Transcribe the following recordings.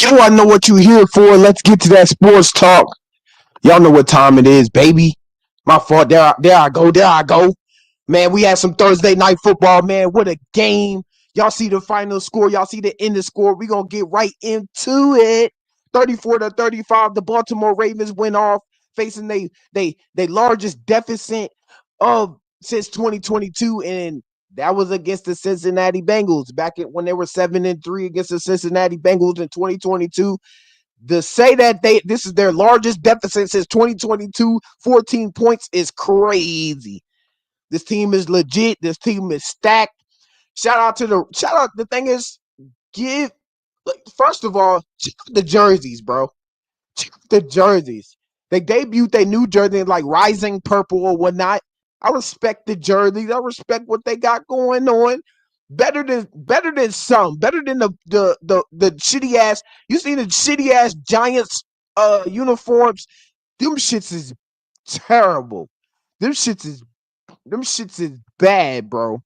So I know what you're here for. Let's get to that sports talk. Y'all know what time it is, baby. My fault. There I go. Man, we had some Thursday night football, man. What a game. Y'all see the final score. Y'all see the end of score. We're going to get right into it. 34-35, the Baltimore Ravens went off facing they largest deficit of since 2022, and that was against the Cincinnati Bengals when they were 7-3 against the Cincinnati Bengals in 2022. To say that this is their largest deficit since 2022, 14 points, is crazy. This team is legit. This team is stacked. The thing is, first of all, check out the jerseys, bro. Check out the jerseys. They debuted their new jersey like rising purple or whatnot. I respect the jerseys. I respect what they got going on. Better than some. Better than the shitty ass. You see the shitty ass Giants uniforms. Them shits is terrible. Them shits is bad, bro.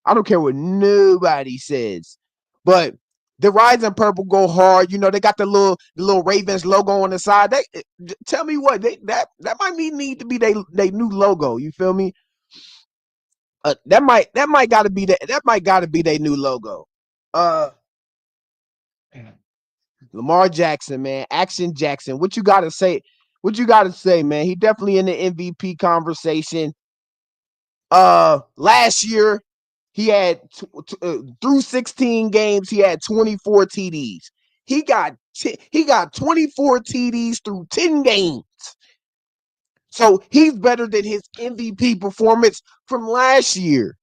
I don't care what nobody says. But the Rising Purple go hard. You know, they got the little Ravens logo on the side. Tell me what, that might need to be they new logo. You feel me? That might gotta be their new logo. Lamar Jackson, man. Action Jackson. What you gotta say? Man? He definitely in the MVP conversation. Last year he had through 16 games, he had 24 TDs. He got 24 TDs through 10 games. So he's better than his MVP performance from last year.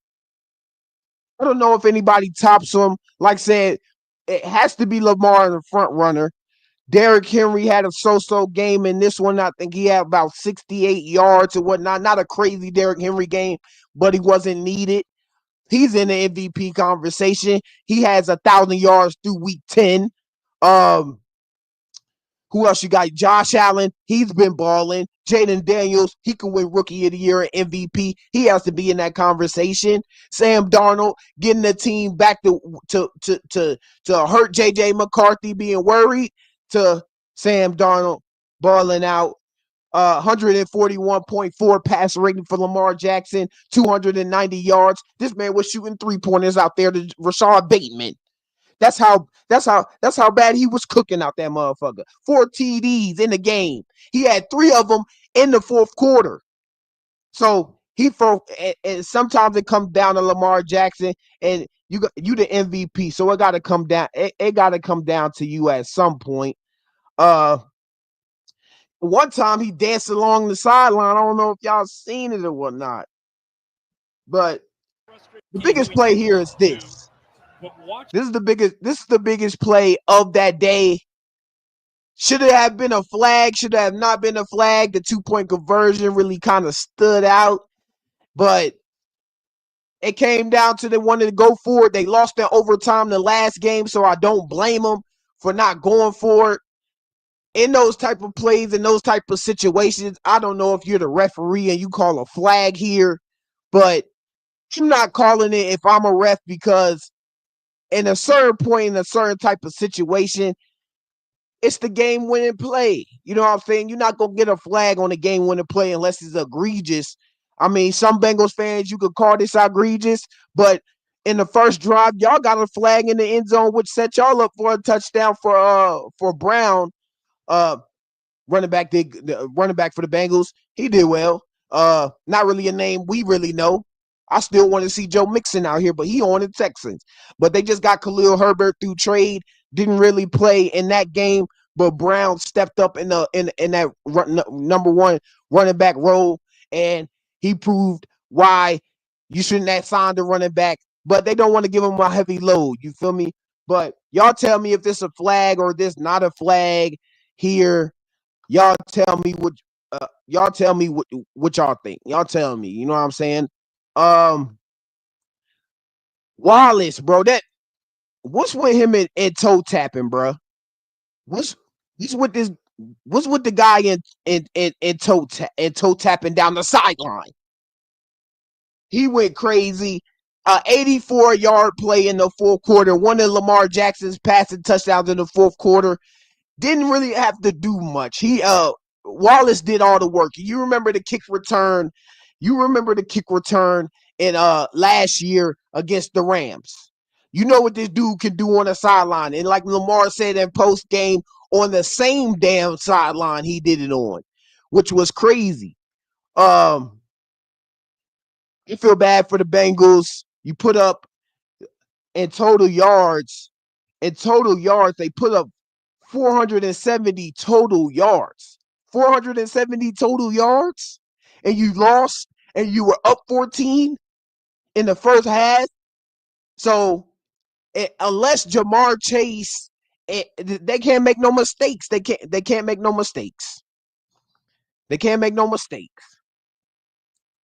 I don't know if anybody tops him. Like I said, it has to be Lamar in the front runner. Derrick Henry had a so-so game in this one. I think he had about 68 yards or whatnot. Not a crazy Derrick Henry game, but he wasn't needed. He's in the MVP conversation. He has 1,000 yards through week 10. Who else you got? Josh Allen. He's been balling. Jaden Daniels. He can win Rookie of the Year and MVP. He has to be in that conversation. Sam Darnold getting the team back to hurt JJ McCarthy being worried. To Sam Darnold balling out. 141.4 pass rating for Lamar Jackson, 290 yards. This man was shooting 3-pointers out there to Rashad Bateman. That's how bad he was cooking out that motherfucker. 4 TDs in the game. He had 3 of them in the fourth quarter. So and sometimes it comes down to Lamar Jackson, and you the MVP. So it got to come down. It got to come down to you at some point. One time he danced along the sideline. I don't know if y'all seen it or whatnot. But the biggest play here is this. This is the biggest play of that day. Should it have been a flag? Should it have not been a flag? The 2-point conversion really kind of stood out. But it came down to they wanted to go for it. They lost in overtime the last game, so I don't blame them for not going for it. In those type of plays, in those type of situations, I don't know if you're the referee and you call a flag here, but I'm not calling it if I'm a ref, because in a certain point, in a certain type of situation, it's the game-winning play. You know what I'm saying? You're not going to get a flag on a game-winning play unless it's egregious. I mean, some Bengals fans, you could call this egregious, but in the first drive, y'all got a flag in the end zone, which set y'all up for a touchdown for Brown. Running back for the Bengals. He did well. Not really a name we really know. I still want to see Joe Mixon out here, but he on the Texans. But they just got Khalil Herbert through trade. Didn't really play in that game, but Brown stepped up in that number one running back role, and he proved why you shouldn't have signed a running back. But they don't want to give him a heavy load. You feel me? But y'all tell me if this a flag or this not a flag here. Y'all tell me what y'all think. Y'all tell me, you know what I'm saying? Wallace, bro, what's with him and toe tapping, bro? What's with the guy in toe tapping down the sideline? He went crazy. 84-yard play in the fourth quarter. One of Lamar Jackson's passing touchdowns in the fourth quarter. didn't really have to do much. Wallace did all the work. You remember the kick return. You remember the kick return in last year against the Rams. You know what this dude can do on the sideline. And like Lamar said in post game, on the same damn sideline he did it on, which was crazy. I feel bad for the Bengals. You put up in total yards. They put up 470 total yards. 470 total yards, and you lost, and you were up 14 in the first half. So unless Jamar Chase, they can't make no mistakes. They can't make no mistakes. They can't make no mistakes.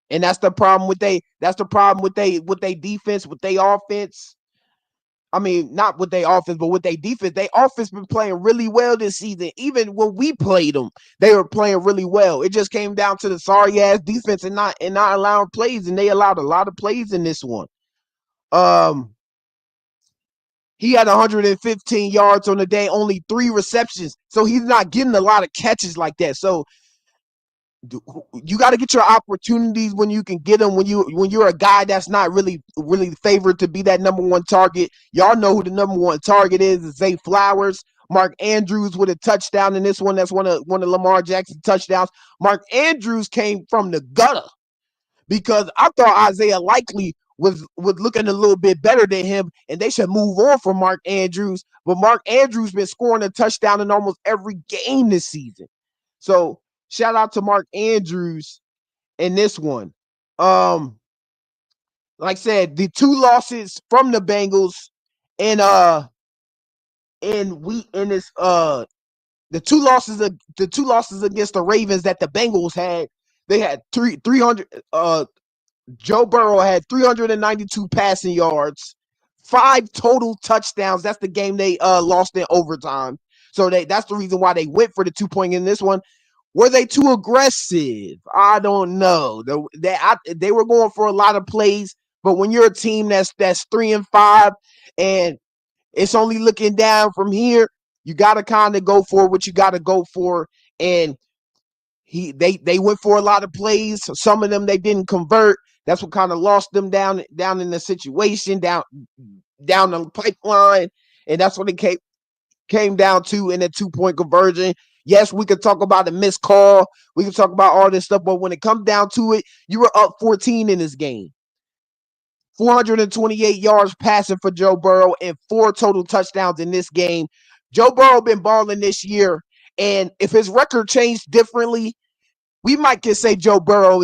And that's the problem with they defense, with their offense. I mean, not with their offense, but with their defense. Their offense been playing really well this season. Even when we played them, they were playing really well. It just came down to the sorry ass defense and not allowing plays, and they allowed a lot of plays in this one. He had 115 yards on the day, only 3 receptions, so he's not getting a lot of catches like that. So you got to get your opportunities when you can get them. When you're a guy that's not really favored to be that number one target. Y'all know who the number one target is. Zay Flowers. Mark Andrews with a touchdown in this one. That's one of Lamar Jackson's touchdowns. Mark Andrews came from the gutter because I thought Isaiah Likely was looking a little bit better than him, and they should move on from Mark Andrews. But Mark Andrews been scoring a touchdown in almost every game this season. So shout out to Mark Andrews in this one. Like I said, the 2 losses from the Bengals and the two losses against the Ravens that the Bengals had, they had 300 Joe Burrow had 392 passing yards, 5 total touchdowns. That's the game they lost in overtime. So that's the reason why they went for the 2-point in this one. Were they too aggressive? I don't know. They were going for a lot of plays, but when you're a team that's 3-5 and it's only looking down from here, you got to kind of go for what you got to go for. And they went for a lot of plays. Some of them they didn't convert. That's what kind of lost them down in the situation, down the pipeline, and that's what it came down to in a 2-point conversion. Yes, we could talk about a missed call. We could talk about all this stuff, but when it comes down to it, you were up 14 in this game. 428 yards passing for Joe Burrow and 4 total touchdowns in this game. Joe Burrow been balling this year, and if his record changed differently, we might just say Joe Burrow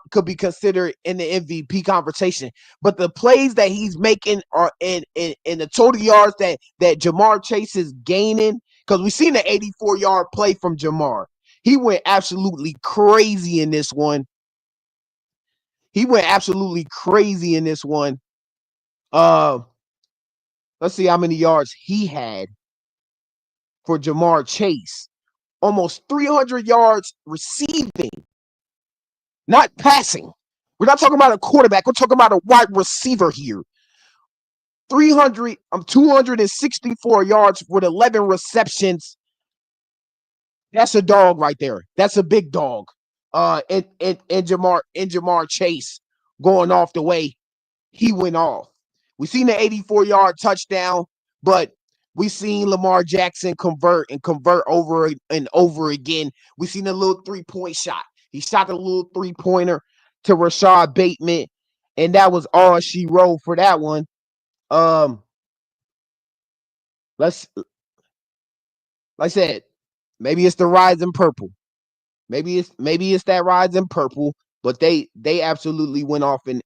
could be considered in the MVP conversation. But the plays that he's making are in the total yards that Jamar Chase is gaining, because we've seen the 84-yard play from Jamar. He went absolutely crazy in this one. Let's see how many yards he had for Jamar Chase. Almost 300 yards receiving, not passing. We're not talking about a quarterback. We're talking about a wide receiver here. 264 yards with 11 receptions. That's a dog right there. That's a big dog. And Jamar Chase going off the way he went off. We seen the 84-yard touchdown, but we seen Lamar Jackson convert over and over again. We seen a little 3-point shot. He shot a little 3-pointer to Rashad Bateman, and that was all she wrote for that one. Like I said, maybe it's the rise in purple. Maybe it's that rise in purple. But they absolutely went off in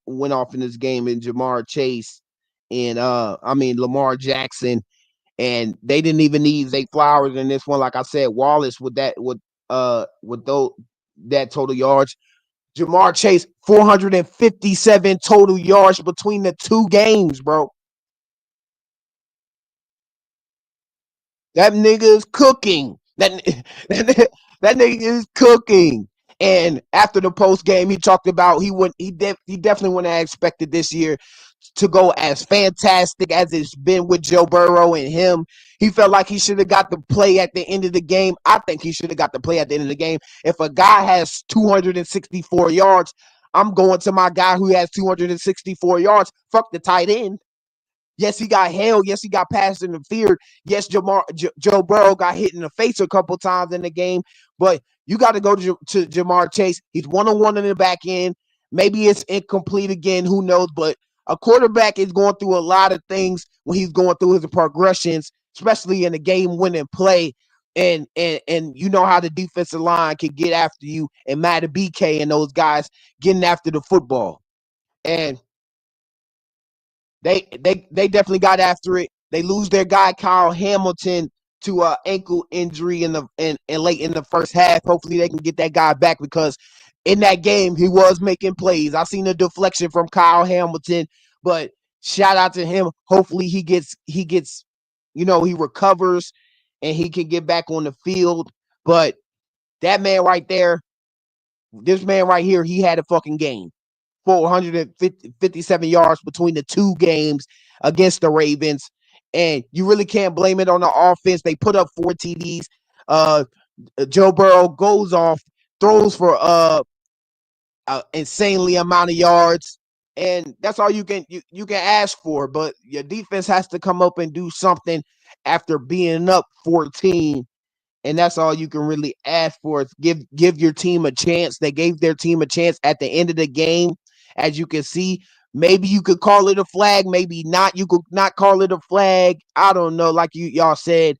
this game in Jamar Chase and Lamar Jackson. And they didn't even need Zay Flowers in this one. Like I said, Wallace with that total yards. Jamar Chase, 457 total yards between the 2 games, bro. That nigga is cooking. That nigga is cooking. And after the post game, he talked about he definitely wouldn't have expected this year to go as fantastic as it's been with Joe Burrow and him. He felt like he should have got the play at the end of the game. I think he should have got the play at the end of the game. If a guy has 264 yards, I'm going to my guy who has 264 yards. Fuck the tight end. Yes, he got held. Yes, he got pass interfered. Yes, Joe Burrow got hit in the face a couple times in the game. But you got to go to Jamar Chase. He's one-on-one in the back end. Maybe it's incomplete again. Who knows? But a quarterback is going through a lot of things when he's going through his progressions, especially in the game-winning play. And you know how the defensive line can get after you, and Matt BK and those guys getting after the football. And they definitely got after it. They lose their guy Kyle Hamilton to an ankle injury in late in the first half. Hopefully they can get that guy back, because in that game he was making plays. I seen a deflection from Kyle Hamilton, but shout out to him. Hopefully he gets he recovers and he can get back on the field. But that man right there, this man right here, he had a fucking game. 457 yards between the two games against the Ravens. And you really can't blame it on the offense. They put up 4 TDs. Joe Burrow goes off, throws for insanely amount of yards. And that's all you can ask for. But your defense has to come up and do something after being up 14. And that's all you can really ask for, is give your team a chance. They gave their team a chance at the end of the game. As you can see, maybe you could call it a flag, maybe not. You could not call it a flag. I don't know. Like y'all said,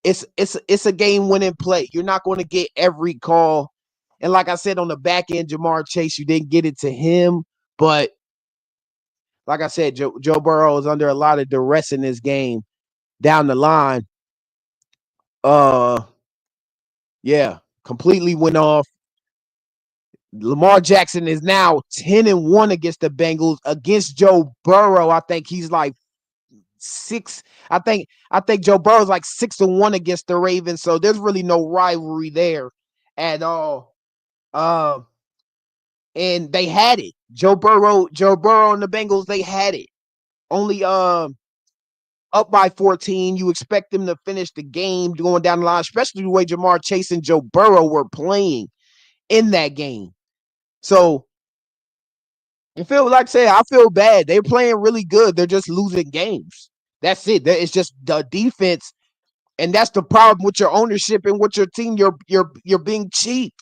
it's a game-winning play. You're not going to get every call. And like I said, on the back end, Jamar Chase, you didn't get it to him. But like I said, Joe Burrow is under a lot of duress in this game down the line. Yeah, completely went off. Lamar Jackson is now 10-1 against the Bengals. Against Joe Burrow, I think he's like 6. I think Joe Burrow's like 6-1 against the Ravens. So there's really no rivalry there at all. And they had it. Joe Burrow and the Bengals, they had it. Only up by 14. You expect them to finish the game going down the line, especially the way Jamar Chase and Joe Burrow were playing in that game. So I feel bad. They're playing really good. They're just losing games. That's it. It's just the defense, and that's the problem with your ownership and with your team. You're being cheap.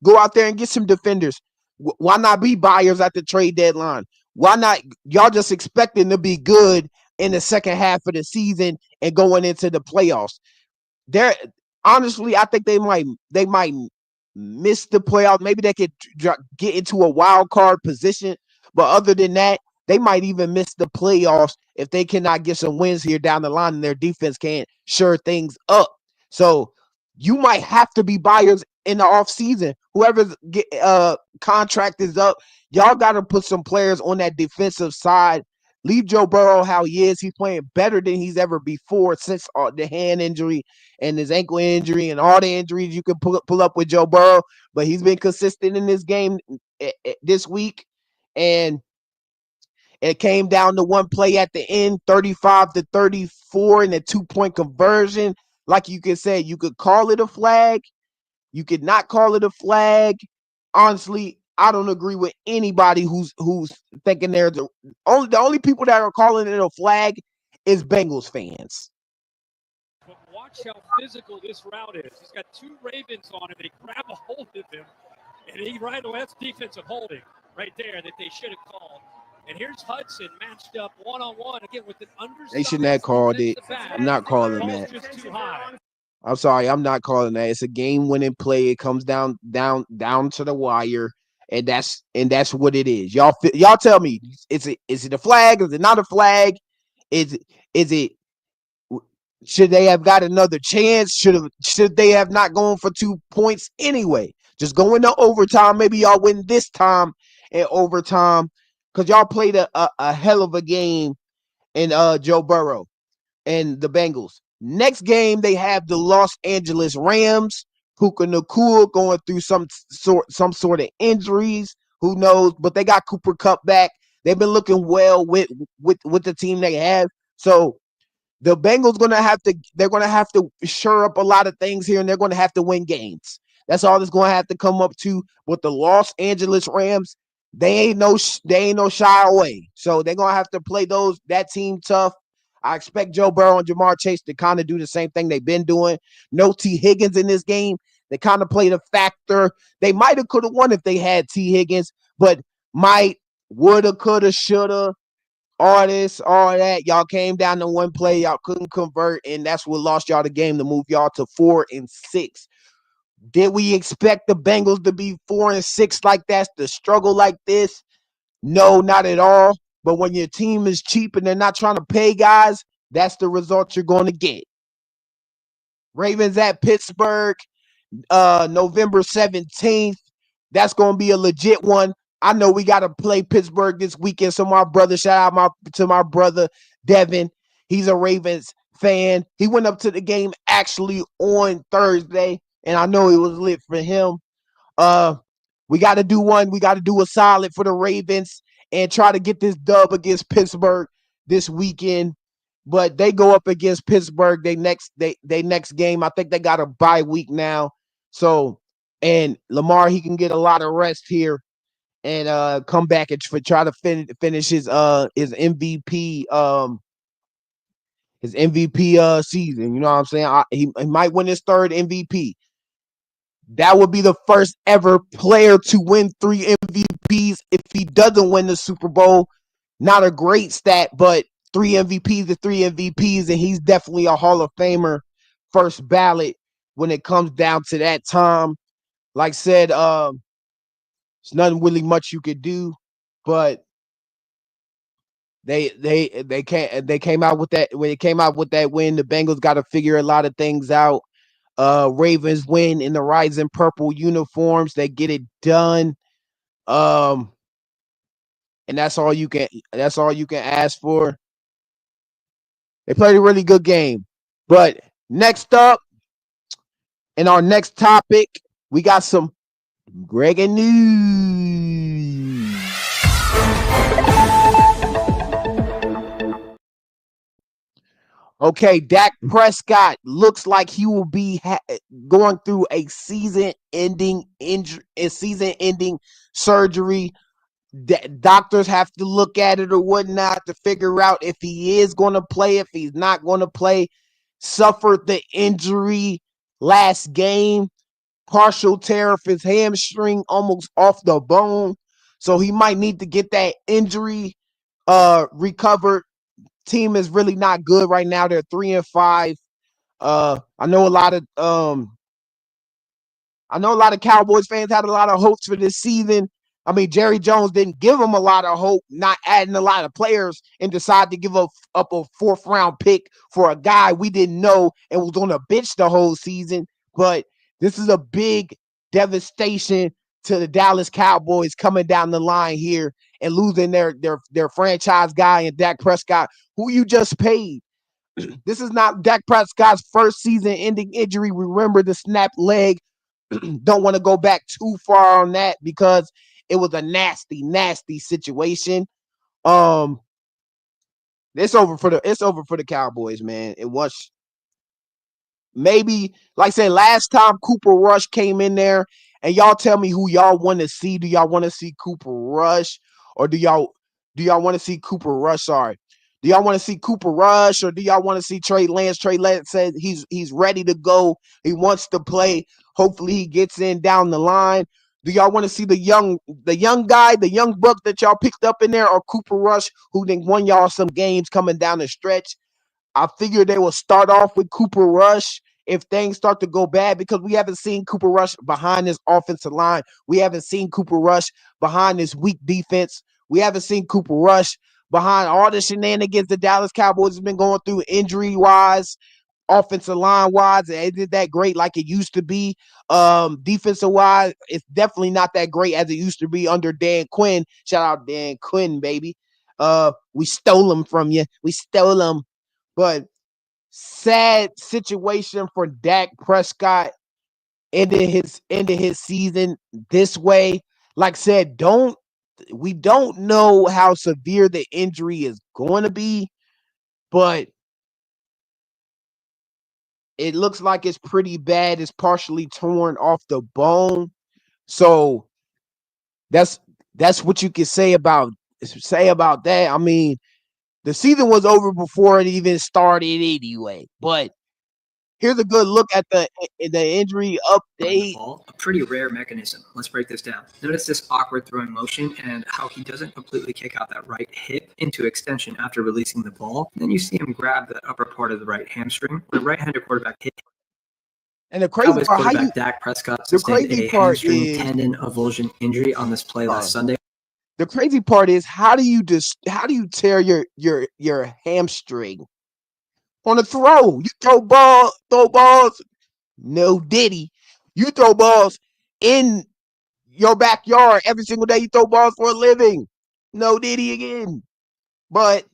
Go out there and get some defenders. Why not be buyers at the trade deadline? Why not? Y'all just expecting to be good in the second half of the season and going into the playoffs. Honestly, I think they might miss the playoffs. Maybe they could get into a wild card position. But other than that, they might even miss the playoffs if they cannot get some wins here down the line and their defense can't shore things up. So you might have to be buyers in the offseason. Whoever's contract is up, y'all got to put some players on that defensive side. Leave Joe Burrow how he is. He's playing better than he's ever before since the hand injury and his ankle injury and all the injuries you can pull up with Joe Burrow. But he's been consistent in this game this week. And it came down to one play at the end, 35-34 in a 2-point conversion. Like you could say, you could call it a flag. You could not call it a flag. Honestly, I don't agree with anybody who's thinking the only people that are calling it a flag is Bengals fans. But watch how physical this route is. He's got 2 Ravens on him. They grab a hold of him, and right away, that's defensive holding right there that they should have called. And here's Hudson matched up one-on-one again with an undersized. They shouldn't have called it. I'm not calling that. Just too high. I'm sorry, I'm not calling that. It's a game-winning play. It comes down to the wire, and that's what it is. Y'all tell me, is it a flag? Is it not a flag? Is it? Should they have got another chance? Should they have not gone for 2 points anyway? Just go into overtime. Maybe y'all win this time in overtime, because y'all played a hell of a game in Joe Burrow and the Bengals. Next game, they have the Los Angeles Rams. Puka Nacua going through some sort of injuries. Who knows? But they got Cooper Kupp back. They've been looking well with the team they have. So the Bengals they're gonna have to shore up a lot of things here, and they're gonna have to win games. That's all it's gonna have to come up to. With the Los Angeles Rams, they ain't no shy away. So they're gonna have to play that team tough. I expect Joe Burrow and Jamar Chase to kind of do the same thing they've been doing. No T. Higgins in this game. They kind of played a factor. They might have could have won if they had T. Higgins, but might, woulda, coulda, shoulda, all this, all that. Y'all came down to one play. Y'all couldn't convert, and that's what lost y'all the game to move y'all to 4-6. Did we expect the Bengals to be 4-6 like that, to struggle like this? No, not at all. But when your team is cheap and they're not trying to pay guys, that's the result you're going to get. Ravens at Pittsburgh, November 17th. That's going to be a legit one. I know we got to play Pittsburgh this weekend. So my brother, shout out to my brother, Devin. He's a Ravens fan. He went up to the game actually on Thursday, and I know it was lit for him. We got to do one. We got to do a solid for the Ravens and try to get this dub against Pittsburgh this weekend. But they go up against Pittsburgh. They next game. I think they got a bye week now. So, and Lamar, he can get a lot of rest here and come back and try to finish his MVP season. You know what I'm saying? He might win his third MVP. That would be the first ever player to win 3 MVPs if he doesn't win the Super Bowl. Not a great stat, but 3 MVPs to 3 MVPs, and he's definitely a Hall of Famer, first ballot when it comes down to that time. Like I said, there's nothing really much you could do, but they came out with that. When it came out with that win, the Bengals got to figure a lot of things out. Ravens win in the rising purple uniforms. They get it done. And that's all you can ask for. They played a really good game. But next up, in our next topic, we got some Greg news. Okay, Dak Prescott looks like he will be going through a season-ending surgery. Doctors have to look at it or whatnot to figure out if he is going to play, if he's not going to play. Suffered the injury last game, partial tear of his hamstring, almost off the bone. So he might need to get that injury recovered. Team is really not good right now. They're 3-5. I know a lot of Cowboys fans had a lot of hopes for this season. I mean, Jerry Jones didn't give them a lot of hope, not adding a lot of players, and decided to give up a 4th-round pick for a guy we didn't know and was on the bench the whole season. But this is a big devastation to the Dallas Cowboys coming down the line here and losing their franchise guy in Dak Prescott, who you just paid. This is not Dak Prescott's first season-ending injury. Remember the snapped leg. Don't want to go back too far on that because it was a nasty, nasty situation. It's over for the Cowboys, man. It was maybe, like I said, last time Cooper Rush came in there, and y'all tell me who y'all want to see. Do y'all want to see Cooper Rush, or do y'all want to see Cooper Rush? Sorry. Do y'all want to see Cooper Rush, or do y'all want to see Trey Lance? Trey Lance said he's ready to go. He wants to play. Hopefully he gets in down the line. Do y'all want to see the young guy, the young buck that y'all picked up in there, or Cooper Rush, who then won y'all some games coming down the stretch? I figured they will start off with Cooper Rush if things start to go bad, because we haven't seen Cooper Rush behind this offensive line. We haven't seen Cooper Rush behind this weak defense. We haven't seen Cooper Rush behind all the shenanigans the Dallas Cowboys have been going through injury-wise, offensive line-wise. They did that great like it used to be. Defensive-wise, it's definitely not that great as it used to be under Dan Quinn. Shout out Dan Quinn, baby. We stole him from you. We stole him. But sad situation for Dak Prescott ending his season this way. Like I said, don't we don't know how severe the injury is going to be, but it looks like it's pretty bad. It's partially torn off the bone. So that's what you can say about that. I mean, the season was over before it even started anyway. But here's a good look at the injury update. A pretty rare mechanism. Let's break this down. Notice this awkward throwing motion and how he doesn't completely kick out that right hip into extension after releasing the ball. And then you see him grab the upper part of the right hamstring. The right-handed quarterback hit. And the crazy part, Dak Prescott sustained a hamstring tendon avulsion injury on this play last Sunday. The crazy part is how do you tear your hamstring on a throw? You throw balls. No diddy. You throw balls in your backyard every single day. You throw balls for a living. No diddy again. But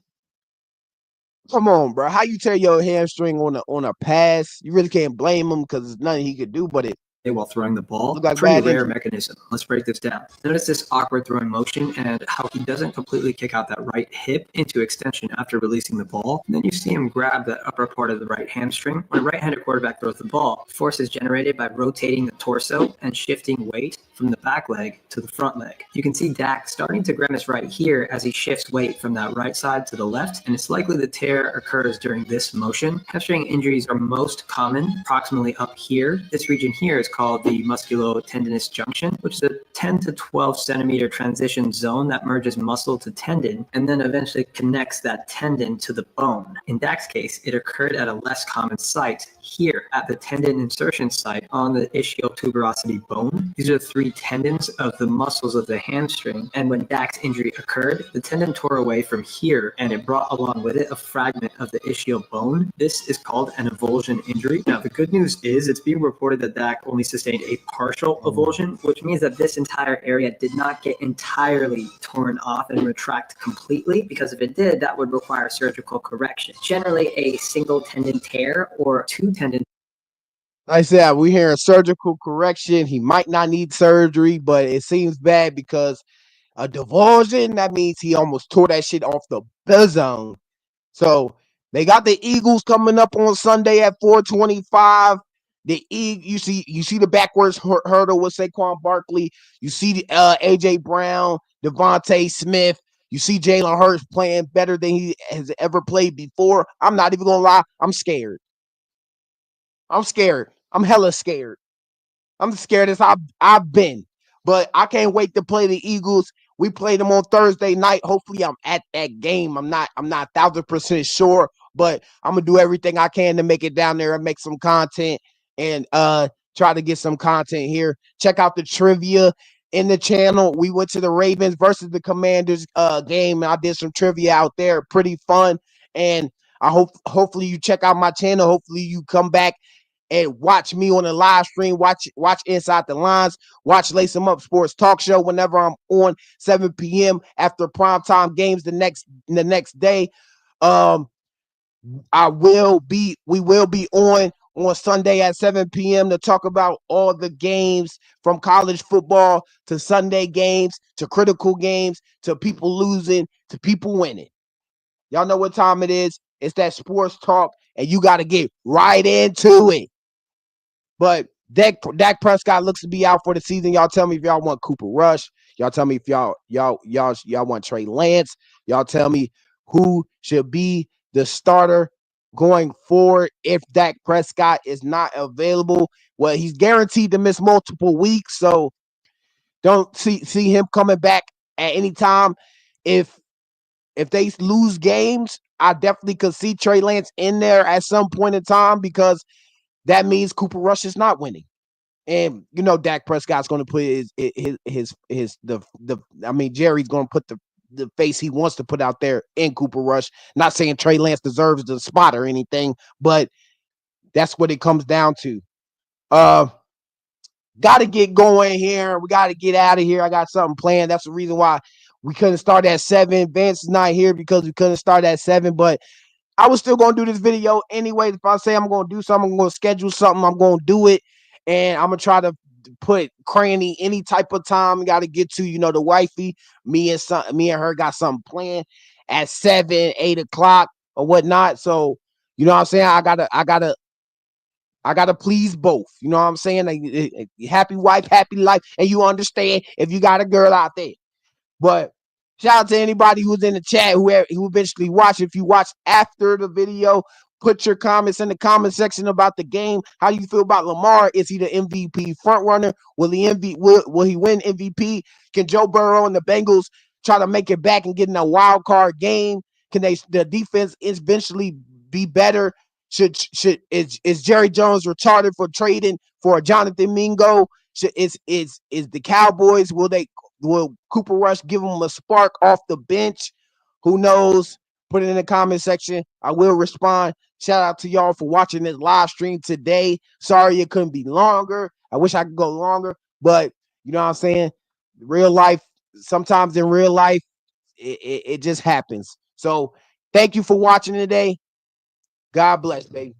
come on, bro. How you tear your hamstring on a pass? You really can't blame him because there's nothing he could do but it. While throwing the ball, like pretty rare mechanism. Let's break this down. Notice this awkward throwing motion and how he doesn't completely kick out that right hip into extension after releasing the ball. And then you see him grab the upper part of the right hamstring. When a right-handed quarterback throws the ball, force is generated by rotating the torso and shifting weight from the back leg to the front leg. You can see Dak starting to grimace right here as he shifts weight from that right side to the left, and it's likely the tear occurs during this motion. Hamstring injuries are most common approximately up here. This region here is called the musculotendinous junction, which is a 10 to 12 centimeter transition zone that merges muscle to tendon and then eventually connects that tendon to the bone. In Dak's case, it occurred at a less common site here at the tendon insertion site on the ischial-tuberosity bone. These are the three tendons of the muscles of the hamstring, and when Dak's injury occurred, the tendon tore away from here and it brought along with it a fragment of the ischial bone. This is called an avulsion injury. Now, the good news is it's being reported that Dak only sustained a partial avulsion, which means that this entire area did not get entirely torn off and retract completely, because if it did, that would require surgical correction. Generally, a single tendon tear or two tendon. I said, we're hearing surgical correction. He might not need surgery, but it seems bad because a avulsion, that means he almost tore that shit off the zone. So they got the Eagles coming up on Sunday at 4:25. You see the backwards hurdle with Saquon Barkley. You see AJ Brown, Devontae Smith. You see Jalen Hurts playing better than he has ever played before. I'm not even gonna lie. I'm scared. I'm hella scared. I'm scared as I've been. But I can't wait to play the Eagles. We play them on Thursday night. Hopefully I'm at that game. I'm not 1,000% sure, but I'm gonna do everything I can to make it down there and make some content and try to get some content here. Check out the trivia in the channel. We went to the Ravens versus the Commanders game, and I did some trivia out there. Pretty fun. And I hopefully you check out my channel. Hopefully you come back and watch me on the live stream. Watch Inside the Lines. Watch Lace 'em Up Sports Talk Show whenever I'm on 7 p.m. after primetime games the next day. We will be on Sunday at 7 p.m. to talk about all the games from college football to Sunday games to critical games to people losing to people winning. Y'all know what time it is. It's that sports talk, and you got to get right into it. But Dak Prescott looks to be out for the season. Y'all tell me if y'all want Cooper Rush. Y'all tell me if y'all want Trey Lance. Y'all tell me who should be the starter going forward if Dak Prescott is not available. Well, he's guaranteed to miss multiple weeks, so don't see him coming back at any time. If they lose games, I definitely could see Trey Lance in there at some point in time, because that means Cooper Rush is not winning. And you know Dak Prescott's going to put Jerry's going to put the face he wants to put out there in Cooper Rush. Not saying Trey Lance deserves the spot or anything, but that's what it comes down to. Got to get going here. We got to get out of here. I got something planned. That's the reason why we couldn't start at 7. Vince is not here because we couldn't start at 7, but I was still going to do this video anyway. If I say I'm going to do something, I'm going to schedule something, I'm going to do it. And I'm going to try to put Cranny any type of time. Got to get to, the wifey. Me and her got something planned at 7, 8 o'clock or whatnot. So, you know what I'm saying? I gotta please both. You know what I'm saying? Like, happy wife, happy life. And you understand if you got a girl out there. But shout out to anybody who's in the chat who eventually watch. If you watch after the video, put your comments in the comment section about the game. How do you feel about Lamar? Is he the MVP front runner? Will he win MVP? Can Joe Burrow and the Bengals try to make it back and get in a wild card game? Can the defense eventually be better? Is Jerry Jones retarded for trading for Jonathan Mingo? Is the Cowboys, will Cooper Rush give him a spark off the bench? Who knows? Put it in the comment section. I will respond. Shout out to y'all for watching this live stream today. Sorry it couldn't be longer. I wish I could go longer, but you know what I'm saying? Real life, sometimes in real life, it just happens. So thank you for watching today. God bless, baby.